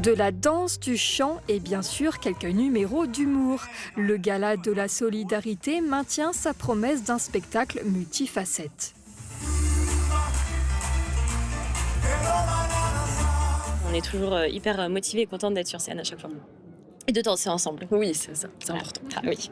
De la danse, du chant et bien sûr quelques numéros d'humour. Le Gala de la solidarité maintient sa promesse d'un spectacle multifacette. On est toujours hyper motivés et contents d'être sur scène à chaque fois. Et de danser ensemble. Oui, c'est ça, c'est important. Ah oui.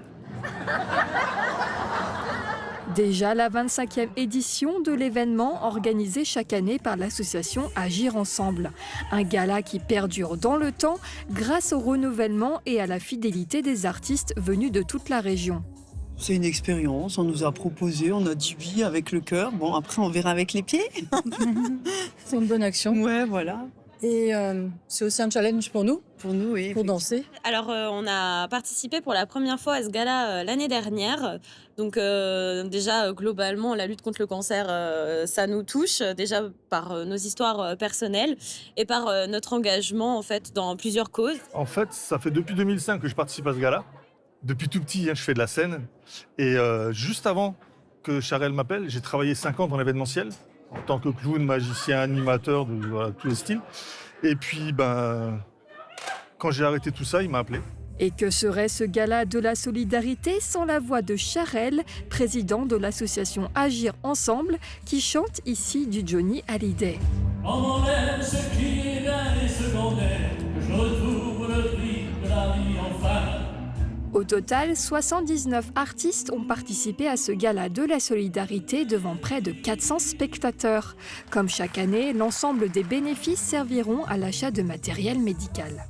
Déjà la 25e édition de l'événement organisé chaque année par l'association Agir Ensemble. Un gala qui perdure dans le temps grâce au renouvellement et à la fidélité des artistes venus de toute la région. C'est une expérience, on nous a proposé, on a dit oui avec le cœur. Bon, après on verra avec les pieds. C'est une bonne action. Ouais, voilà. Et c'est aussi un challenge pour nous, Pour nous, oui. pour danser. Alors, on a participé pour la première fois à ce gala l'année dernière. Donc, déjà, globalement, la lutte contre le cancer, ça nous touche, déjà par nos histoires personnelles et par notre engagement, en fait, dans plusieurs causes. En fait, ça fait depuis 2005 que je participe à ce gala. Depuis tout petit, je fais de la scène. Et juste avant que Charelle m'appelle, j'ai travaillé 5 ans dans l'événementiel, en tant que clown, magicien, animateur, de tous les styles. Et puis, quand j'ai arrêté tout ça, il m'a appelé. Et que serait ce gala de la solidarité sans la voix de Charelle, président de l'association Agir Ensemble, qui chante ici du Johnny Hallyday. En m'enlève ce qui est bien et secondaire, que je retrouve le prix de la vie enfin. Au total, 79 artistes ont participé à ce gala de la solidarité devant près de 400 spectateurs. Comme chaque année, l'ensemble des bénéfices serviront à l'achat de matériel médical.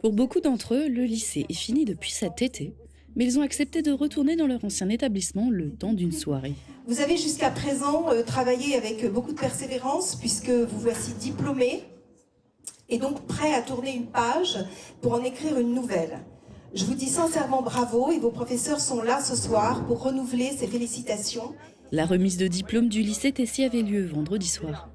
Pour beaucoup d'entre eux, le lycée est fini depuis cet été, mais ils ont accepté de retourner dans leur ancien établissement le temps d'une soirée. Vous avez jusqu'à présent travaillé avec beaucoup de persévérance puisque vous voici diplômés et donc prêts à tourner une page pour en écrire une nouvelle. Je vous dis sincèrement bravo et vos professeurs sont là ce soir pour renouveler ces félicitations. La remise de diplôme du lycée Tessier avait lieu vendredi soir.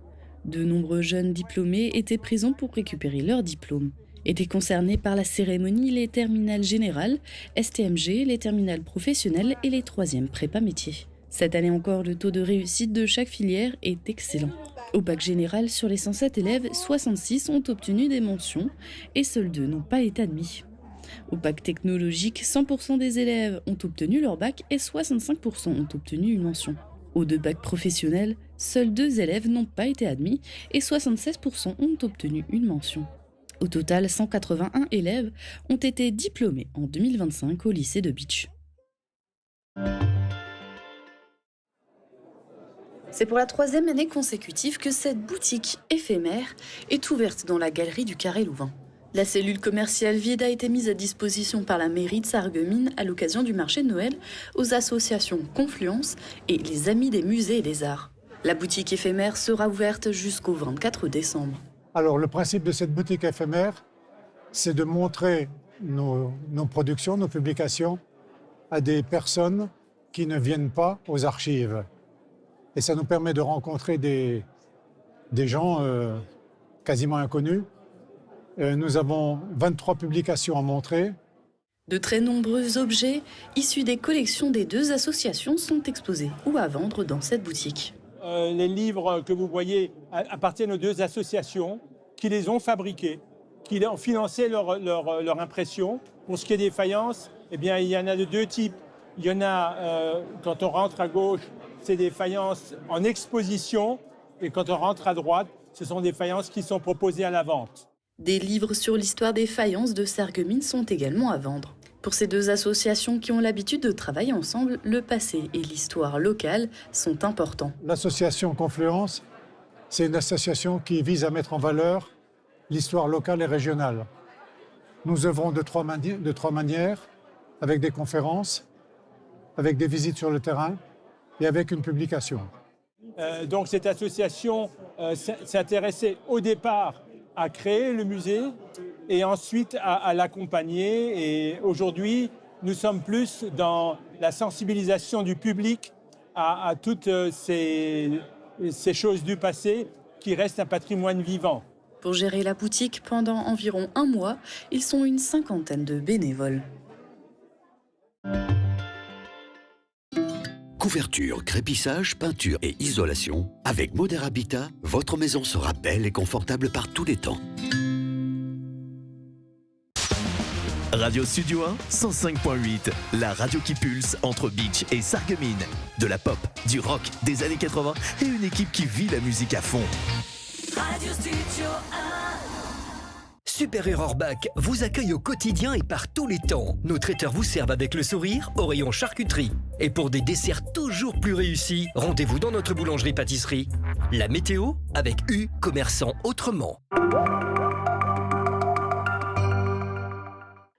De nombreux jeunes diplômés étaient présents pour récupérer leur diplôme. Étaient concernés par la cérémonie les terminales générales, STMG, les terminales professionnelles et les 3e prépa métiers. Cette année encore, le taux de réussite de chaque filière est excellent. Au bac général, sur les 107 élèves, 66 ont obtenu des mentions et seuls 2 n'ont pas été admis. Au bac technologique, 100% des élèves ont obtenu leur bac et 65% ont obtenu une mention. Aux 2 bacs professionnels, seuls 2 élèves n'ont pas été admis et 76% ont obtenu une mention. Au total, 181 élèves ont été diplômés en 2025 au lycée de Beach. C'est pour la 3e année consécutive que cette boutique éphémère est ouverte dans la galerie du Carré Louvain. La cellule commerciale vide a été mise à disposition par la mairie de Sarreguemines à l'occasion du marché de Noël aux associations Confluence et les Amis des musées et des arts. La boutique éphémère sera ouverte jusqu'au 24 décembre. Alors, le principe de cette boutique éphémère, c'est de montrer nos productions, nos publications à des personnes qui ne viennent pas aux archives. Et ça nous permet de rencontrer des gens quasiment inconnus. Nous avons 23 publications à montrer. De très nombreux objets issus des collections des 2 associations sont exposés ou à vendre dans cette boutique. Les livres que vous voyez appartiennent aux 2 associations qui les ont fabriqués, qui ont financé leur impression. Pour ce qui est des faïences, eh bien, il y en a de 2 types. Il y en a, quand on rentre à gauche, c'est des faïences en exposition, et quand on rentre à droite, ce sont des faïences qui sont proposées à la vente. Des livres sur l'histoire des faïences de Sarreguemines sont également à vendre. Pour ces 2 associations qui ont l'habitude de travailler ensemble, le passé et l'histoire locale sont importants. L'association Confluence, c'est une association qui vise à mettre en valeur l'histoire locale et régionale. Nous œuvrons de 3 manières, avec des conférences, avec des visites sur le terrain et avec une publication. Donc cette association s'est intéressée au départ à créer le musée et ensuite à l'accompagner. Et aujourd'hui, nous sommes plus dans la sensibilisation du public à toutes ces choses du passé qui restent un patrimoine vivant. Pour gérer la boutique pendant environ 1 mois, ils sont une 50aine de bénévoles. Couverture, crépissage, peinture et isolation. Avec Modern Habitat, votre maison sera belle et confortable par tous les temps. Radio Studio 1, 105.8, la radio qui pulse entre Beach et Sarreguemines. De la pop, du rock, des années 80 et une équipe qui vit la musique à fond. Radio Studio 1. Super Orbach vous accueille au quotidien et par tous les temps. Nos traiteurs vous servent avec le sourire au rayon charcuterie. Et pour des desserts toujours plus réussis, rendez-vous dans notre boulangerie-pâtisserie. La météo avec U, commerçant autrement.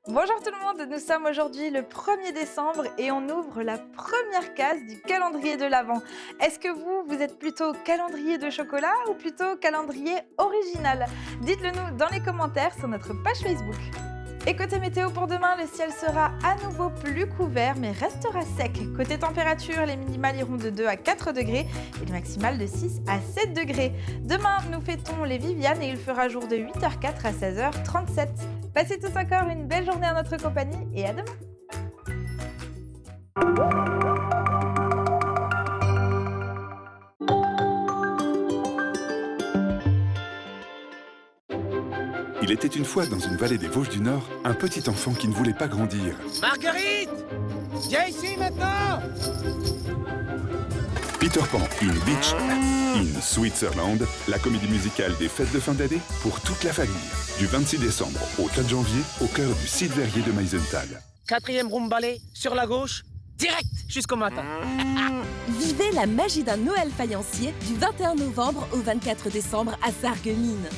Bonjour tout le monde, nous sommes aujourd'hui le 1er décembre et on ouvre la première case du calendrier de l'Avent. Est-ce que vous êtes plutôt calendrier de chocolat ou plutôt calendrier original? Dites-le nous dans les commentaires sur notre page Facebook. Et côté météo pour demain, le ciel sera à nouveau plus couvert mais restera sec. Côté température, les minimales iront de 2 à 4 degrés et les maximales de 6 à 7 degrés. Demain, nous fêtons les Vivianes et il fera jour de 8h04 à 16h37. Passez tous encore une belle journée en notre compagnie et à demain. Il était une fois dans une vallée des Vosges du Nord, un petit enfant qui ne voulait pas grandir. Marguerite! Viens ici maintenant! Peter Pan in Beach, in Switzerland, la comédie musicale des fêtes de fin d'année pour toute la famille. Du 26 décembre au 4 janvier, au cœur du site verrier de Meisenthal. 4e Rumballet, sur la gauche, direct jusqu'au matin. Vivez la magie d'un Noël faïencier du 21 novembre au 24 décembre à Sarreguemines.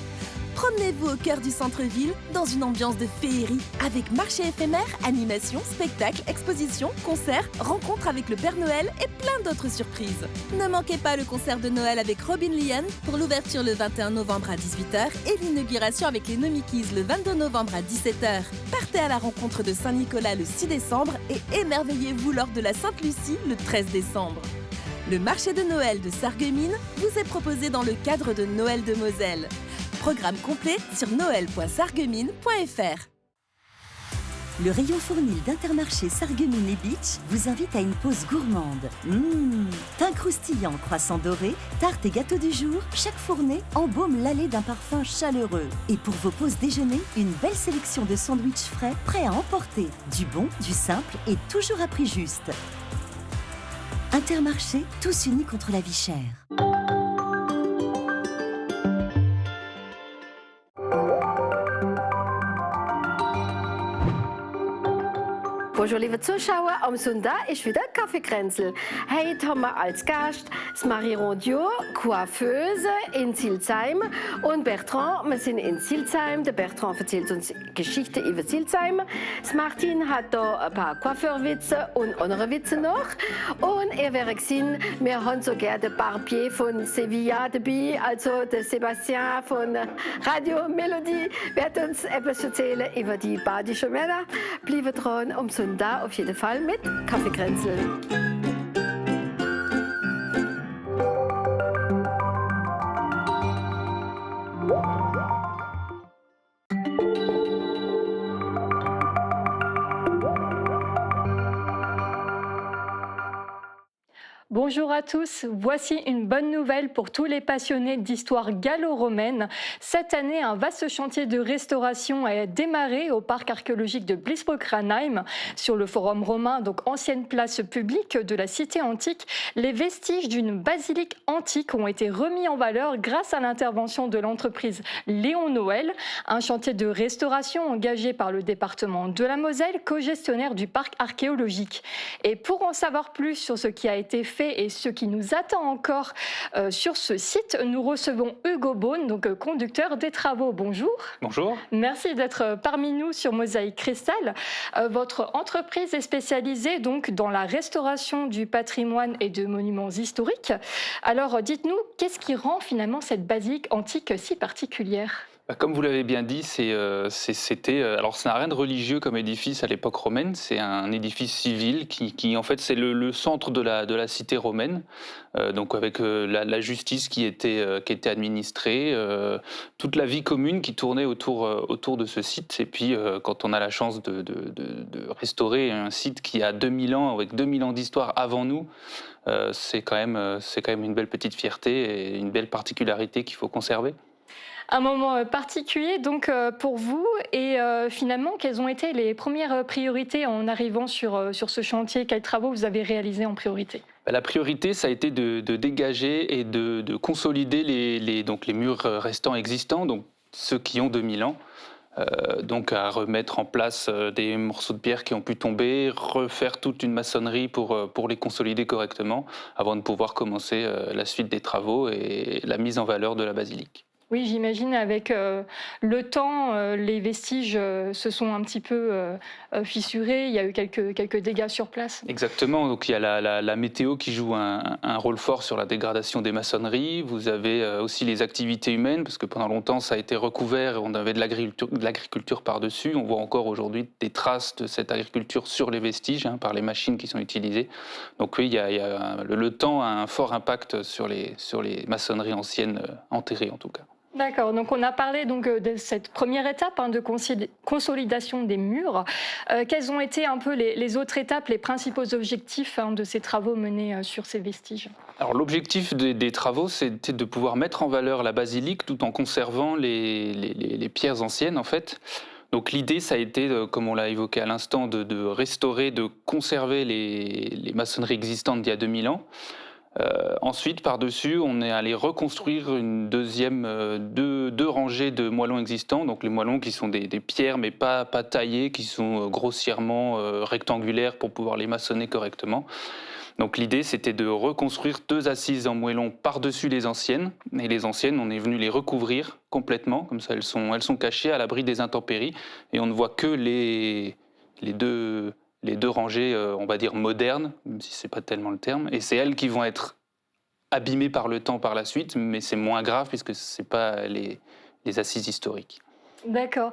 Promenez-vous au cœur du centre-ville dans une ambiance de féerie avec marché éphémère, animations, spectacles, expositions, concerts, rencontres avec le Père Noël et plein d'autres surprises. Ne manquez pas le concert de Noël avec Robin Lian pour l'ouverture le 21 novembre à 18h et l'inauguration avec les Nomikies le 22 novembre à 17h. Partez à la rencontre de Saint-Nicolas le 6 décembre et émerveillez-vous lors de la Sainte-Lucie le 13 décembre. Le marché de Noël de Sarreguemines vous est proposé dans le cadre de Noël de Moselle. Programme complet sur noël.sarreguemines.fr. Le rayon fournil d'Intermarché Sarreguemines et Beach vous invite à une pause gourmande. Pain croustillant, croissant doré, tarte et gâteau du jour, chaque fournée embaume l'allée d'un parfum chaleureux. Et pour vos pauses déjeuner, une belle sélection de sandwichs frais, prêts à emporter. Du bon, du simple et toujours à prix juste. Intermarché, tous unis contre la vie chère. Bonjour liebe Zuschauer, am Sonntag ist wieder Kaffeekränzel. Heute haben wir als Gast das Marie Rondiot, Coiffeuse in Silsheim und Bertrand. Wir sind in Silsheim. Der Bertrand erzählt uns Geschichten über Silsheim. Das Martin hat da ein paar Coiffeurwitze und andere Witze noch. Und ihr werdet sehen, wir haben so gerne den Barbier von Sevilla dabei, also der Sebastian von Radio Melodie, wird uns etwas erzählen über die badischen Männer. Bleibt dran, am Sonntag auf jeden Fall mit Kaffeekränzel. Bonjour à tous, voici une bonne nouvelle pour tous les passionnés d'histoire gallo-romaine. Cette année, un vaste chantier de restauration a démarré au parc archéologique de Bliesbruck-Ranheim. Sur le forum romain, donc ancienne place publique de la cité antique, les vestiges d'une basilique antique ont été remis en valeur grâce à l'intervention de l'entreprise Léon Noël, un chantier de restauration engagé par le département de la Moselle, co-gestionnaire du parc archéologique. Et pour en savoir plus sur ce qui a été fait et ce qui nous attend encore sur ce site, nous recevons Hugo Beaune, donc conducteur des travaux. Bonjour. Bonjour. Merci d'être parmi nous sur Mosaïque Cristal. Votre entreprise est spécialisée donc dans la restauration du patrimoine et de monuments historiques. Alors dites-nous, qu'est-ce qui rend finalement cette basilique antique si particulière ? Comme vous l'avez bien dit, c'était. Alors, ça n'a rien de religieux comme édifice à l'époque romaine. C'est un édifice civil qui en fait, c'est le centre de la cité romaine. Donc, avec la justice qui était administrée, toute la vie commune qui tournait autour de ce site. Et puis, quand on a la chance de restaurer un site qui a 2000 ans, avec 2000 ans d'histoire avant nous, c'est quand même une belle petite fierté et une belle particularité qu'il faut conserver. Un moment particulier donc pour vous et finalement, quelles ont été les premières priorités en arrivant sur ce chantier? Quels travaux vous avez réalisés en priorité? La priorité, ça a été de dégager et de consolider les murs restants existants, donc ceux qui ont 2000 ans. Donc à remettre en place des morceaux de pierre qui ont pu tomber, refaire toute une maçonnerie pour les consolider correctement avant de pouvoir commencer la suite des travaux et la mise en valeur de la basilique. Oui, j'imagine avec le temps, les vestiges se sont un petit peu fissurés, il y a eu quelques dégâts sur place. Exactement, donc il y a la météo qui joue un rôle fort sur la dégradation des maçonneries. Vous avez aussi les activités humaines, parce que pendant longtemps ça a été recouvert, on avait de l'agriculture par-dessus. On voit encore aujourd'hui des traces de cette agriculture sur les vestiges, par les machines qui sont utilisées. Donc oui, le temps a un fort impact sur les maçonneries anciennes, enterrées en tout cas. D'accord, donc on a parlé donc de cette première étape de consolidation des murs. Quelles ont été un peu les autres étapes, les principaux objectifs de ces travaux menés sur ces vestiges? Alors l'objectif des travaux, c'était de pouvoir mettre en valeur la basilique tout en conservant les pierres anciennes en fait. Donc l'idée, ça a été, comme on l'a évoqué à l'instant, de restaurer, de conserver les maçonneries existantes d'il y a 2000 ans. Ensuite, par-dessus, on est allé reconstruire une deux rangées de moellons existants. Donc les moellons qui sont des pierres, mais pas taillées, qui sont grossièrement rectangulaires pour pouvoir les maçonner correctement. Donc l'idée, c'était de reconstruire 2 assises en moellon par-dessus les anciennes. Et les anciennes, on est venu les recouvrir complètement. Comme ça, elles sont cachées à l'abri des intempéries. Et on ne voit que les deux rangées, on va dire modernes, même si ce n'est pas tellement le terme, et c'est elles qui vont être abîmées par le temps par la suite, mais c'est moins grave puisque ce n'est pas les assises historiques. D'accord.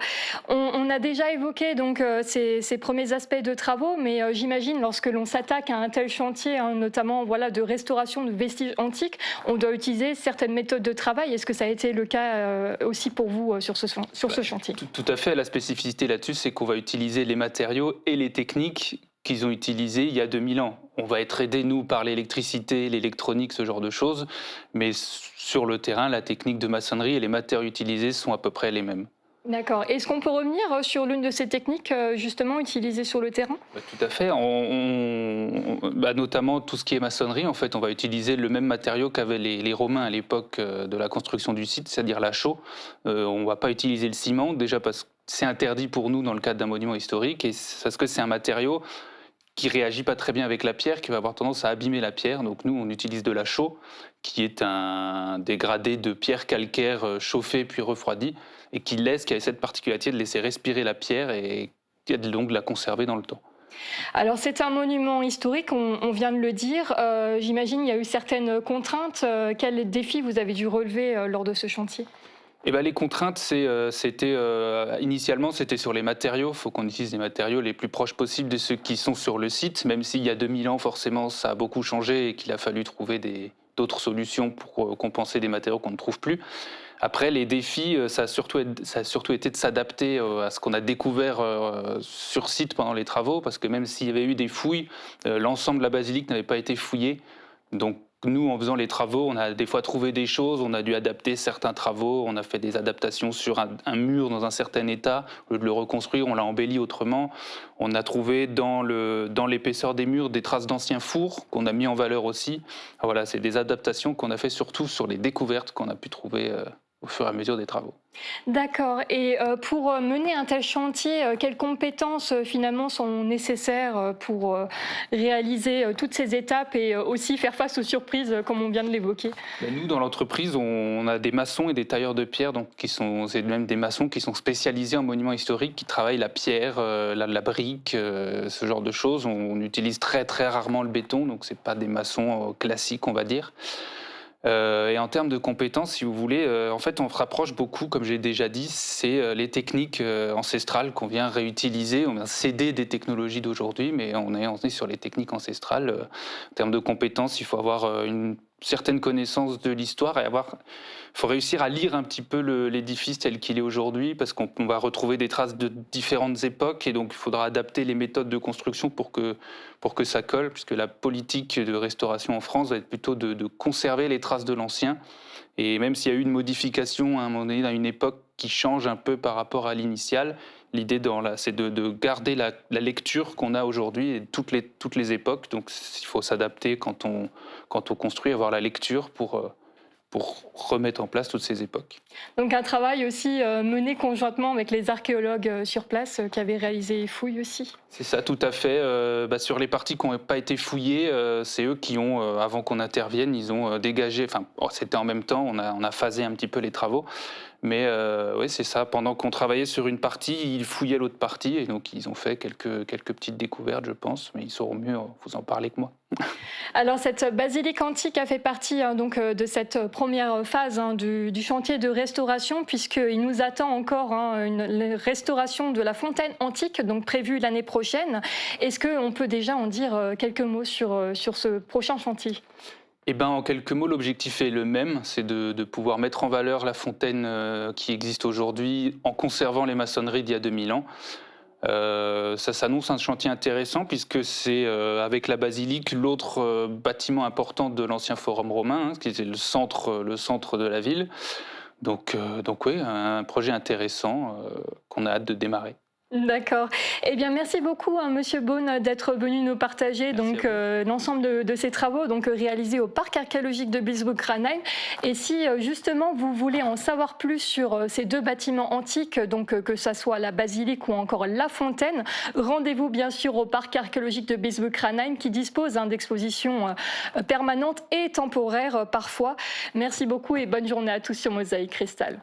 On a déjà évoqué donc ces premiers aspects de travaux, mais j'imagine lorsque l'on s'attaque à un tel chantier, notamment de restauration de vestiges antiques, on doit utiliser certaines méthodes de travail. Est-ce que ça a été le cas aussi pour vous sur ce chantier? Tout à fait. La spécificité là-dessus, c'est qu'on va utiliser les matériaux et les techniques qu'ils ont utilisés il y a 2000 ans. On va être aidés, nous, par l'électricité, l'électronique, ce genre de choses, mais sur le terrain, la technique de maçonnerie et les matériaux utilisés sont à peu près les mêmes. D'accord. Est-ce qu'on peut revenir sur l'une de ces techniques justement utilisées sur le terrain? Tout à fait. Notamment tout ce qui est maçonnerie, en fait, on va utiliser le même matériau qu'avaient les Romains à l'époque de la construction du site, c'est-à-dire la chaux. On ne va pas utiliser le ciment, déjà parce que c'est interdit pour nous dans le cadre d'un monument historique, et parce que c'est un matériau qui réagit pas très bien avec la pierre, qui va avoir tendance à abîmer la pierre. Donc nous, on utilise de la chaux, qui est un dégradé de pierre calcaire chauffée puis refroidie, et qui a cette particularité de laisser respirer la pierre et donc de la conserver dans le temps. Alors c'est un monument historique, on vient de le dire. J'imagine il y a eu certaines contraintes. Quels défis vous avez dû relever lors de ce chantier? Les contraintes, initialement, c'était sur les matériaux. Il faut qu'on utilise les matériaux les plus proches possibles de ceux qui sont sur le site, même s'il y a 2000 ans, forcément, ça a beaucoup changé et qu'il a fallu trouver d'autres solutions pour compenser des matériaux qu'on ne trouve plus. Après, les défis, ça a surtout été de s'adapter à ce qu'on a découvert sur site pendant les travaux, parce que même s'il y avait eu des fouilles, l'ensemble de la basilique n'avait pas été fouillé. Donc, nous, en faisant les travaux, on a des fois trouvé des choses, on a dû adapter certains travaux, on a fait des adaptations sur un mur dans un certain état. Au lieu de le reconstruire, on l'a embelli autrement. On a trouvé dans l'épaisseur des murs des traces d'anciens fours qu'on a mis en valeur aussi. Voilà, c'est des adaptations qu'on a fait surtout sur les découvertes qu'on a pu trouver au fur et à mesure des travaux. D'accord. Et pour mener un tel chantier, quelles compétences finalement sont nécessaires pour réaliser toutes ces étapes et aussi faire face aux surprises comme on vient de l'évoquer? Nous, dans l'entreprise, on a des maçons et des tailleurs de pierre, donc c'est même des maçons qui sont spécialisés en monuments historiques, qui travaillent la pierre, la brique, ce genre de choses. On utilise très très rarement le béton, donc c'est pas des maçons classiques, on va dire. Et en termes de compétences, si vous voulez, en fait, on se rapproche beaucoup, comme j'ai déjà dit, c'est les techniques ancestrales qu'on vient réutiliser. On vient céder des technologies d'aujourd'hui, mais on est sur les techniques ancestrales. En termes de compétences, il faut avoir une certaine connaissance de l'histoire et faut réussir à lire un petit peu l'édifice tel qu'il est aujourd'hui, parce qu'on va retrouver des traces de différentes époques, et donc il faudra adapter les méthodes de construction pour que ça colle, puisque la politique de restauration en France va être plutôt de conserver les traces de l'ancien. Et même s'il y a eu une modification à un moment donné, à une époque qui change un peu par rapport à l'initiale, l'idée c'est de garder la lecture qu'on a aujourd'hui et toutes les époques. Donc il faut s'adapter quand on construit, avoir la lecture pour remettre en place toutes ces époques. Donc un travail aussi mené conjointement avec les archéologues sur place qui avaient réalisé les fouilles aussi. C'est ça, tout à fait. Sur les parties qui n'ont pas été fouillées, c'est eux qui ont, avant qu'on intervienne, ils ont dégagé, c'était en même temps, on a phasé un petit peu les travaux. Mais oui, c'est ça. Pendant qu'on travaillait sur une partie, ils fouillaient l'autre partie. Et donc, ils ont fait quelques petites découvertes, je pense. Mais ils sauront mieux vous en parler que moi. Alors, cette basilique antique a fait partie de cette première phase du chantier de restauration, puisqu'il nous attend encore une restauration de la fontaine antique, donc prévue l'année prochaine. Est-ce qu'on peut déjà en dire quelques mots sur ce prochain chantier ? En quelques mots, l'objectif est le même, c'est de pouvoir mettre en valeur la fontaine qui existe aujourd'hui en conservant les maçonneries d'il y a 2000 ans. Ça s'annonce un chantier intéressant puisque c'est avec la basilique l'autre bâtiment important de l'ancien forum romain, qui était le centre de la ville. Donc oui, un projet intéressant qu'on a hâte de démarrer. D'accord. Eh bien, merci beaucoup, Monsieur Beaune, d'être venu nous partager l'ensemble de ces travaux réalisés au parc archéologique de Bilsburg-Ranheim. Et si justement vous voulez en savoir plus sur ces deux bâtiments antiques, que ce soit la basilique ou encore la fontaine, rendez-vous bien sûr au parc archéologique de Bilsburg-Ranheim qui dispose d'expositions permanentes et temporaires parfois. Merci beaucoup et bonne journée à tous sur Mosaïque Cristal.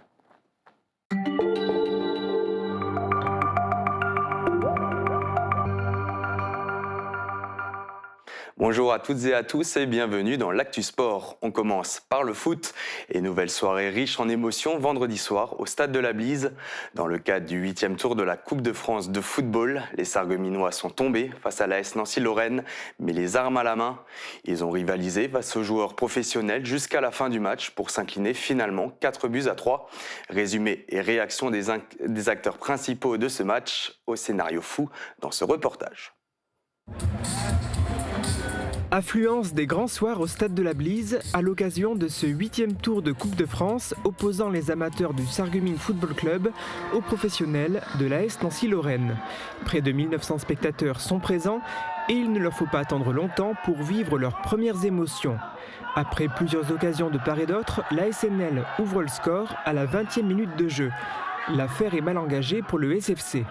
Bonjour à toutes et à tous et bienvenue dans l'Actu Sport. On commence par le foot et nouvelle soirée riche en émotions vendredi soir au Stade de la Blise. Dans le cadre du 8e tour de la Coupe de France de football, les Sarregueminois sont tombés face à l'AS Nancy-Lorraine, mais les armes à la main. Ils ont rivalisé face aux joueurs professionnels jusqu'à la fin du match pour s'incliner finalement 4-3. Résumé et réaction des acteurs principaux de ce match au scénario fou dans ce reportage. Affluence des grands soirs au Stade de la Blise à l'occasion de ce 8e tour de Coupe de France opposant les amateurs du Sarreguemines Football Club aux professionnels de l'AS Nancy-Lorraine. Près de 1900 spectateurs sont présents et il ne leur faut pas attendre longtemps pour vivre leurs premières émotions. Après plusieurs occasions de part et d'autre, l'ASNL ouvre le score à la 20e minute de jeu. L'affaire est mal engagée pour le SFC.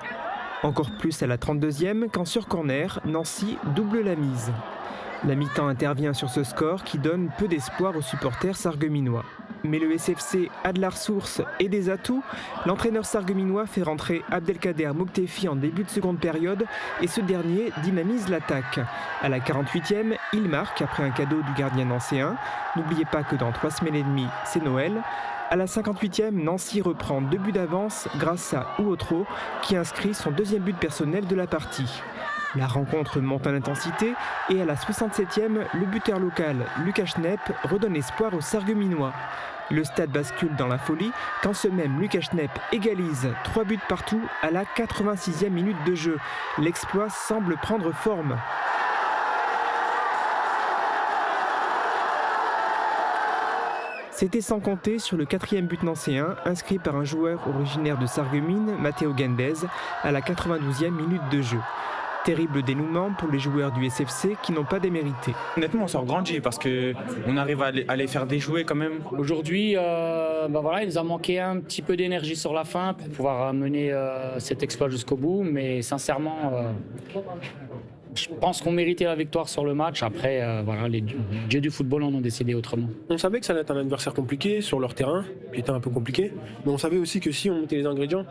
Encore plus à la 32e quand sur corner, Nancy double la mise. La mi-temps intervient sur ce score qui donne peu d'espoir aux supporters sarregueminois. Mais le SFC a de la ressource et des atouts. L'entraîneur sarregueminois fait rentrer Abdelkader Mouktefi en début de seconde période et ce dernier dynamise l'attaque. À la 48e, il marque après un cadeau du gardien nancéen. N'oubliez pas que dans 3 semaines et demie, c'est Noël. À la 58e, Nancy reprend 2 buts d'avance grâce à Ouotro qui inscrit son 2e but personnel de la partie. La rencontre monte en intensité et à la 67e, le buteur local Lucas Schnepp redonne espoir aux Sarregueminois. Le stade bascule dans la folie quand ce même Lucas Schnepp égalise 3 buts partout à la 86e minute de jeu. L'exploit semble prendre forme. C'était sans compter sur le 4e but nancéen, inscrit par un joueur originaire de Sarreguemines, Matteo Gendez, à la 92e minute de jeu. Terrible dénouement pour les joueurs du SFC qui n'ont pas démérité. Honnêtement, on sort grandi parce qu'on arrive à les faire déjouer quand même. Aujourd'hui, il nous a manqué un petit peu d'énergie sur la fin pour pouvoir mener cet exploit jusqu'au bout. Mais sincèrement, je pense qu'on méritait la victoire sur le match. Après, les dieux du football en ont décidé autrement. On savait que ça allait être un adversaire compliqué sur leur terrain, qui était un peu compliqué. Mais on savait aussi que si on mettait les ingrédients,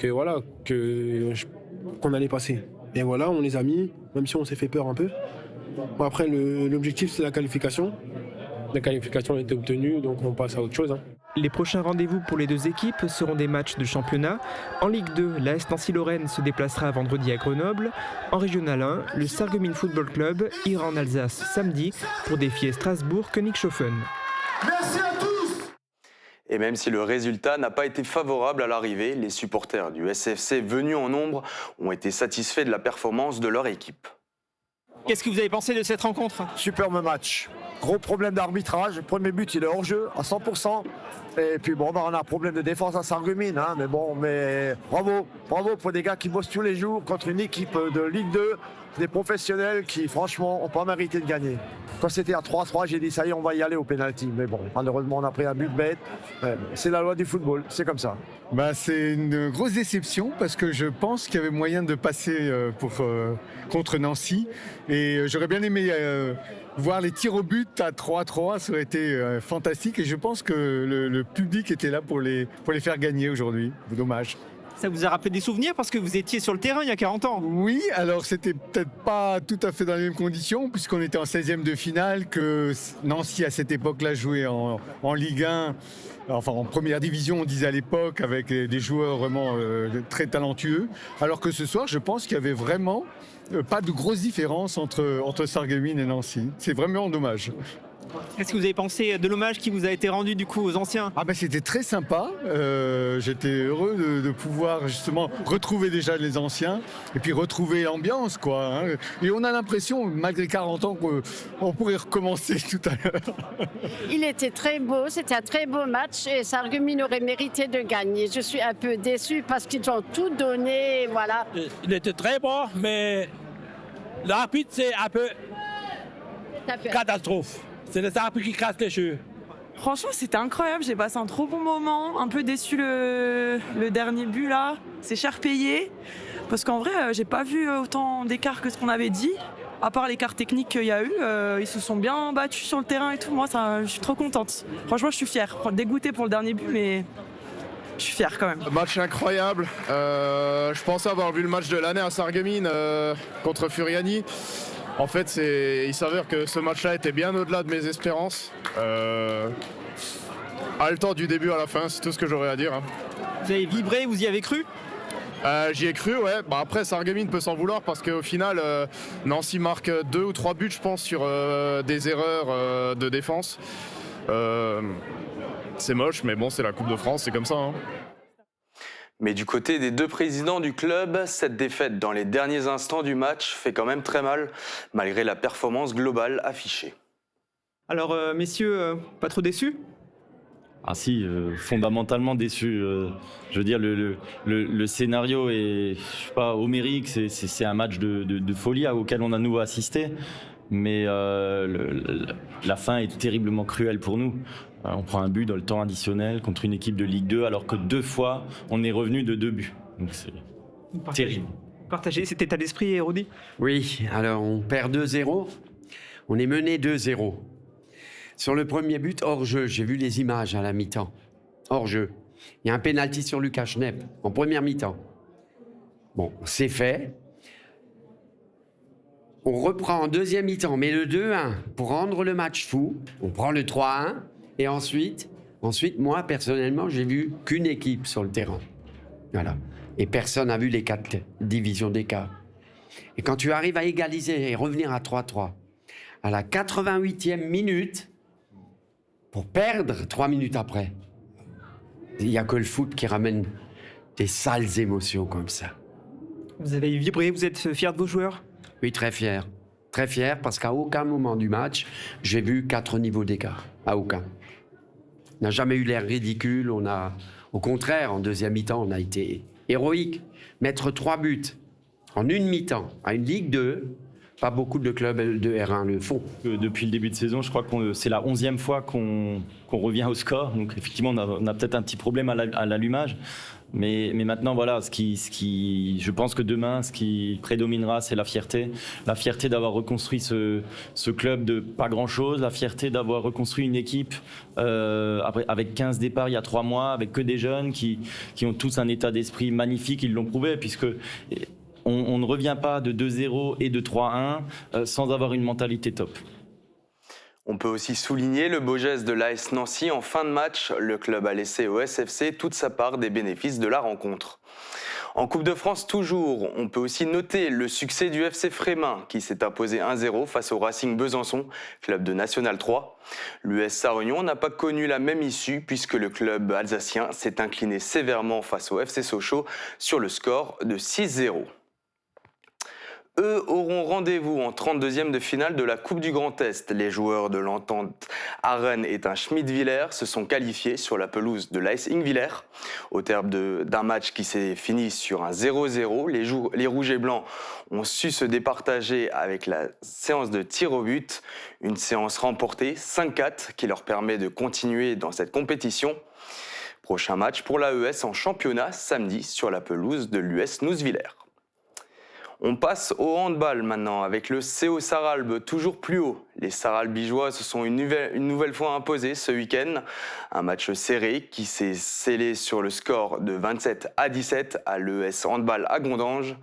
qu'on allait passer. Et voilà, on les a mis, même si on s'est fait peur un peu. Bon, après, l'objectif, c'est la qualification. La qualification a été obtenue, donc on passe à autre chose. Les prochains rendez-vous pour les deux équipes seront des matchs de championnat. En Ligue 2, l'AS Nancy-Lorraine se déplacera vendredi à Grenoble. En Régional 1, le Sarreguemines Football Club ira en Alsace samedi pour défier Strasbourg-Königshofen. Merci à tous. Et même si le résultat n'a pas été favorable à l'arrivée, les supporters du SFC venus en nombre ont été satisfaits de la performance de leur équipe. Qu'est-ce que vous avez pensé de cette rencontre ? Superbe match. Gros problème d'arbitrage. Le premier but, il est hors jeu à 100%. Et puis bon, on a un problème de défense à Sarreguemines. Mais bravo pour des gars qui bossent tous les jours contre une équipe de Ligue 2, des professionnels qui franchement n'ont pas mérité de gagner. Quand c'était à 3-3, j'ai dit ça y est, on va y aller au pénalty. Mais bon, malheureusement, on a pris un but bête. C'est la loi du football, c'est comme ça. C'est une grosse déception parce que je pense qu'il y avait moyen de passer contre Nancy. Et j'aurais bien aimé voir les tirs au but à 3-3, ça aurait été fantastique. Et je pense que le public était là pour les faire gagner aujourd'hui. Dommage. Ça vous a rappelé des souvenirs parce que vous étiez sur le terrain il y a 40 ans. Oui, alors c'était peut-être pas tout à fait dans les mêmes conditions puisqu'on était en 16e de finale, que Nancy à cette époque-là jouait en Ligue 1, enfin en première division on disait à l'époque, avec des joueurs vraiment très talentueux. Alors que ce soir, je pense qu'il y avait vraiment pas de grosse différence entre Sarreguemines et Nancy. C'est vraiment dommage. Qu'est-ce que vous avez pensé de l'hommage qui vous a été rendu du coup aux anciens ? C'était très sympa. J'étais heureux de pouvoir justement retrouver déjà les anciens et puis retrouver l'ambiance, quoi. Et on a l'impression, malgré 40 ans, qu'on pourrait recommencer tout à l'heure. Il était très beau, c'était un très beau match et Sarreguemines aurait mérité de gagner. Je suis un peu déçue parce qu'ils ont tout donné, voilà. Il était très bon, mais l'arbitre c'est un peu catastrophe. C'est les arbitres qui cassent les cheveux. Franchement, c'était incroyable. J'ai passé un trop bon moment. Un peu déçu le dernier but là. C'est cher payé. Parce qu'en vrai, j'ai pas vu autant d'écart que ce qu'on avait dit. À part l'écart technique qu'il y a eu, ils se sont bien battus sur le terrain et tout. Moi, je suis trop contente. Franchement, je suis fière. Dégoûtée pour le dernier but, mais je suis fière quand même. Match incroyable. Je pensais avoir vu le match de l'année à Sarreguemines contre Furiani. En fait, il s'avère que ce match-là était bien au-delà de mes espérances. Haletant du début à la fin, c'est tout ce que j'aurais à dire. Vous avez vibré, vous y avez cru ? J'y ai cru, ouais. Après, Sarreguemines peut s'en vouloir parce qu'au final, Nancy marque 2 ou 3 buts, je pense, sur des erreurs de défense. C'est moche, mais bon, c'est la Coupe de France, c'est comme ça. Mais du côté des deux présidents du club, cette défaite dans les derniers instants du match fait quand même très mal, malgré la performance globale affichée. Alors, messieurs, pas trop déçus ? Ah si, fondamentalement déçu. Je veux dire, le scénario est, je sais pas, homérique, c'est un match de folie auquel on a nous assisté. Mais la fin est terriblement cruelle pour nous. On prend un but dans le temps additionnel contre une équipe de Ligue 2, alors que 2 fois, on est revenu de 2 buts. Donc c'est terrible. Partagez cet état d'esprit, Rudy ? Oui, alors on perd 2-0. On est mené 2-0. Sur le premier but, hors-jeu, j'ai vu les images à la mi-temps. Hors-jeu. Il y a un pénalty sur Lucas Schnepp, en première mi-temps. Bon, c'est fait. On reprend en deuxième mi-temps, on met le 2-1 pour rendre le match fou. On prend le 3-1 et ensuite, moi, personnellement, j'ai vu qu'une équipe sur le terrain. Voilà. Et personne n'a vu les 4 divisions d'écart. Et quand tu arrives à égaliser et revenir à 3-3, à la 88e minute, pour perdre 3 minutes après, il n'y a que le foot qui ramène des sales émotions comme ça. Vous avez vibré, vous êtes fiers de vos joueurs ? Oui, très fier. Très fier parce qu'à aucun moment du match, j'ai vu 4 niveaux d'écart. À aucun. On n'a jamais eu l'air ridicule. Au contraire, en deuxième mi-temps, on a été héroïque. Mettre 3 buts en une mi-temps à une Ligue 2, pas beaucoup de clubs de R1 le font. Depuis le début de saison, je crois que c'est la 11e fois qu'on revient au score. Donc effectivement, on a peut-être un petit problème à l'allumage. Mais maintenant, voilà, je pense que demain, ce qui prédominera, c'est la fierté. La fierté d'avoir reconstruit ce club de pas grand-chose. La fierté d'avoir reconstruit une équipe avec 15 départs il y a 3 mois, avec que des jeunes qui ont tous un état d'esprit magnifique. Ils l'ont prouvé, puisque on ne revient pas de 2-0 et de 3-1 sans avoir une mentalité top. On peut aussi souligner le beau geste de l'AS Nancy en fin de match. Le club a laissé au SFC toute sa part des bénéfices de la rencontre. En Coupe de France toujours, on peut aussi noter le succès du FC Frémin qui s'est imposé 1-0 face au Racing Besançon, club de National 3. L'US Sarre-Union n'a pas connu la même issue puisque le club alsacien s'est incliné sévèrement face au FC Sochaux sur le score de 6-0. Eux auront rendez-vous en 32e de finale de la Coupe du Grand Est. Les joueurs de l'entente Arène et Schmidt-Villers se sont qualifiés sur la pelouse de l'AS Ingviller. Au terme d'un match qui s'est fini sur un 0-0, les Rouges et Blancs ont su se départager avec la séance de tir au but. Une séance remportée 5-4 qui leur permet de continuer dans cette compétition. Prochain match pour l'AES en championnat samedi sur la pelouse de l'US Nousviller. On passe au handball maintenant avec le CO Sarralbe toujours plus haut. Les Sarralbigeois se sont une nouvelle fois imposés ce week-end. Un match serré qui s'est scellé sur le score de 27-17 à l'ES Handball à Gondange.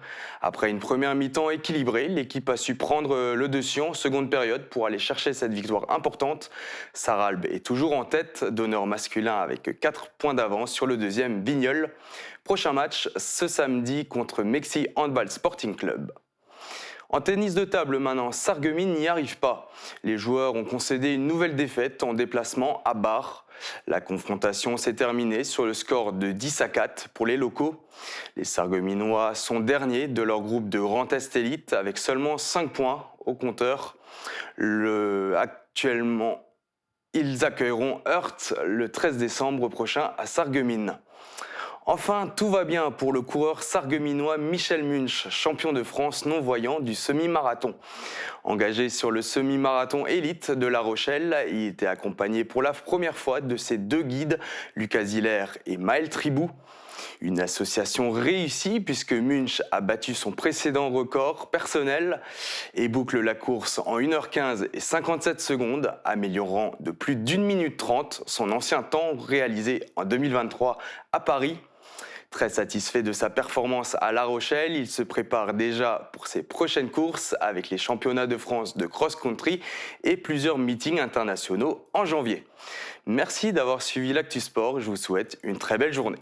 Après une première mi-temps équilibrée, l'équipe a su prendre le dessus en seconde période pour aller chercher cette victoire importante. Sarralbe est toujours en tête d'honneur masculin avec 4 points d'avance sur le deuxième Vigneulles. Prochain match ce samedi contre Mexi Handball Sporting Club. En tennis de table maintenant, Sarreguemines n'y arrive pas. Les joueurs ont concédé une nouvelle défaite en déplacement à Bar. La confrontation s'est terminée sur le score de 10-4 pour les locaux. Les Sarregueminois sont derniers de leur groupe de Grand Est Élite avec seulement 5 points au compteur. Actuellement, ils accueilleront Heurt le 13 décembre prochain à Sarreguemines. Enfin, tout va bien pour le coureur sarregueminois Michel Munch, champion de France non-voyant du semi-marathon. Engagé sur le semi-marathon élite de La Rochelle, il était accompagné pour la première fois de ses 2 guides, Lucas Hiller et Maël Tribou. Une association réussie puisque Munch a battu son précédent record personnel et boucle la course en 1h15 et 57 secondes, améliorant de plus d'1 minute 30 son ancien temps réalisé en 2023 à Paris. Très satisfait de sa performance à La Rochelle, il se prépare déjà pour ses prochaines courses avec les championnats de France de cross-country et plusieurs meetings internationaux en janvier. Merci d'avoir suivi l'Actu Sport, je vous souhaite une très belle journée.